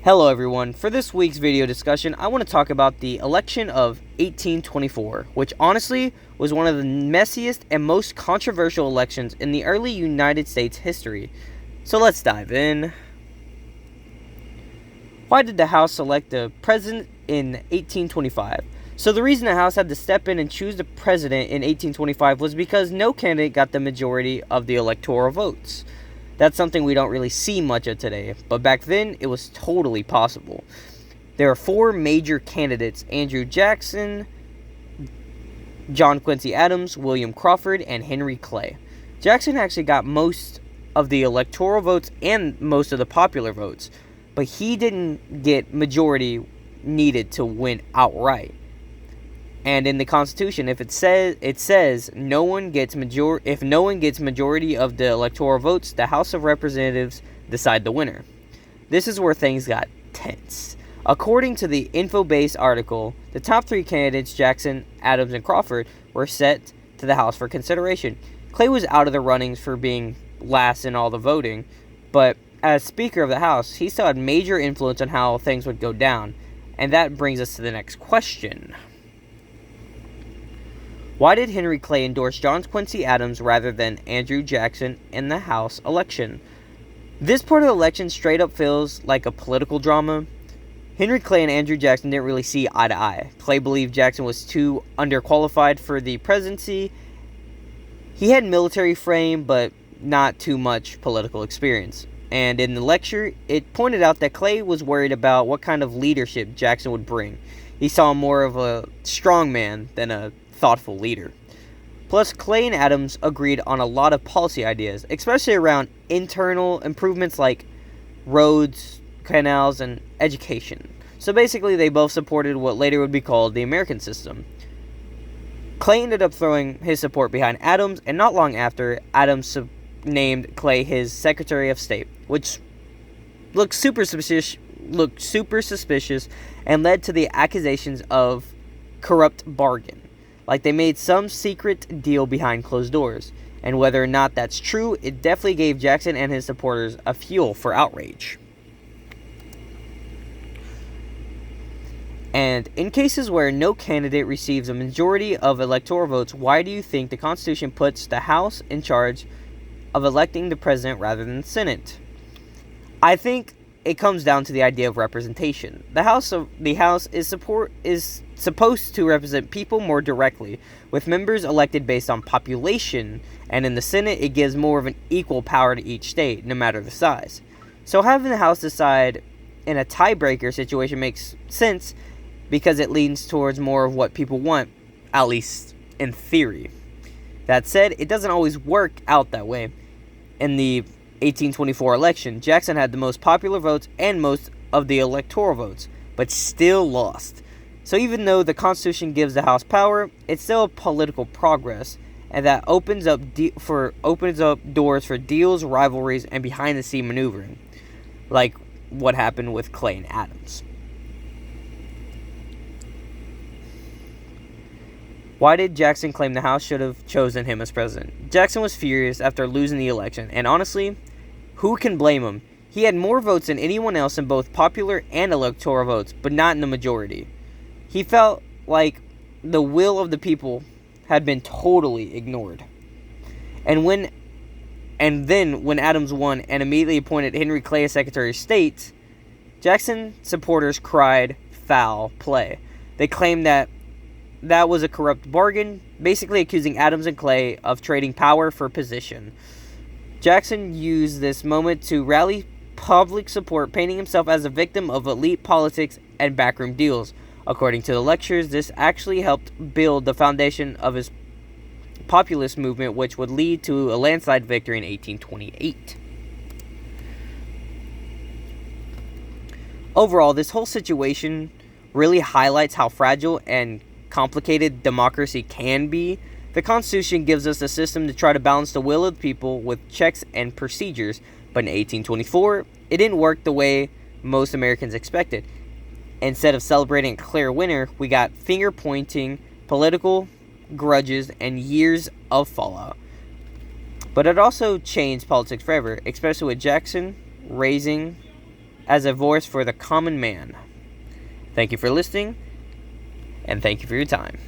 Hello everyone, for this week's video discussion, I want to talk about the election of 1824, which honestly was one of the messiest and most controversial elections in the early United States history. So let's dive in. Why did the House select the president in 1825? So the reason the House had to step in and choose the president in 1825 was because no candidate got the majority of the electoral votes. That's something we don't really see much of today, but back then it was totally possible. There are four major candidates: Andrew Jackson, John Quincy Adams, William Crawford, and Henry Clay. Jackson actually got most of the electoral votes and most of the popular votes, but he didn't get majority needed to win outright. And in the Constitution, if it says no one gets majority of the electoral votes, the House of Representatives decide the winner. This is where things got tense. According to the InfoBase article, the top three candidates, Jackson, Adams, and Crawford, were set to the House for consideration. Clay was out of the runnings for being last in all the voting, but as Speaker of the House, he still had major influence on how things would go down. And that brings us to the next question. Why did Henry Clay endorse John Quincy Adams rather than Andrew Jackson in the House election? This part of the election straight up feels like a political drama. Henry Clay and Andrew Jackson didn't really see eye to eye. Clay believed Jackson was too underqualified for the presidency. He had military frame, but not too much political experience. And in the lecture, it pointed out that Clay was worried about what kind of leadership Jackson would bring. He saw more of a strong man than a thoughtful leader. Plus, Clay and Adams agreed on a lot of policy ideas, especially around internal improvements like roads, canals, and education. So basically, they both supported what later would be called the American system. Clay ended up throwing his support behind Adams, and not long after, Adams named Clay his Secretary of State, which looked super suspicious and led to the accusations of corrupt bargain. Like they made some secret deal behind closed doors. And whether or not that's true, it definitely gave Jackson and his supporters a fuel for outrage. And in cases where no candidate receives a majority of electoral votes, why do you think the Constitution puts the House in charge of electing the president rather than the Senate? I think it comes down to the idea of representation. The House is supposed to represent people more directly, with members elected based on population, and in the Senate it gives more of an equal power to each state, no matter the size. So having the House decide in a tiebreaker situation makes sense because it leans towards more of what people want, at least in theory. That said, it doesn't always work out that way. In the 1824 election, Jackson had the most popular votes and most of the electoral votes, but still lost. So even though the Constitution gives the House power, it's still a political progress, and that opens up doors for deals, rivalries, and behind-the-scene maneuvering, like what happened with Clay and Adams. Why did Jackson claim the House should have chosen him as president? Jackson was furious after losing the election, and honestly, who can blame him? He had more votes than anyone else in both popular and electoral votes, but not in the majority. He felt like the will of the people had been totally ignored. And then when Adams won and immediately appointed Henry Clay as Secretary of State, Jackson supporters cried foul play. They claimed that was a corrupt bargain, basically accusing Adams and Clay of trading power for position. Jackson used this moment to rally public support, painting himself as a victim of elite politics and backroom deals. According to the lectures, this actually helped build the foundation of his populist movement, which would lead to a landslide victory in 1828. Overall, this whole situation really highlights how fragile and complicated democracy can be. The Constitution gives us a system to try to balance the will of the people with checks and procedures, but in 1824, it didn't work the way most Americans expected. Instead of celebrating a clear winner, we got finger-pointing, political grudges, and years of fallout. But it also changed politics forever, especially with Jackson raising as a voice for the common man. Thank you for listening, and thank you for your time.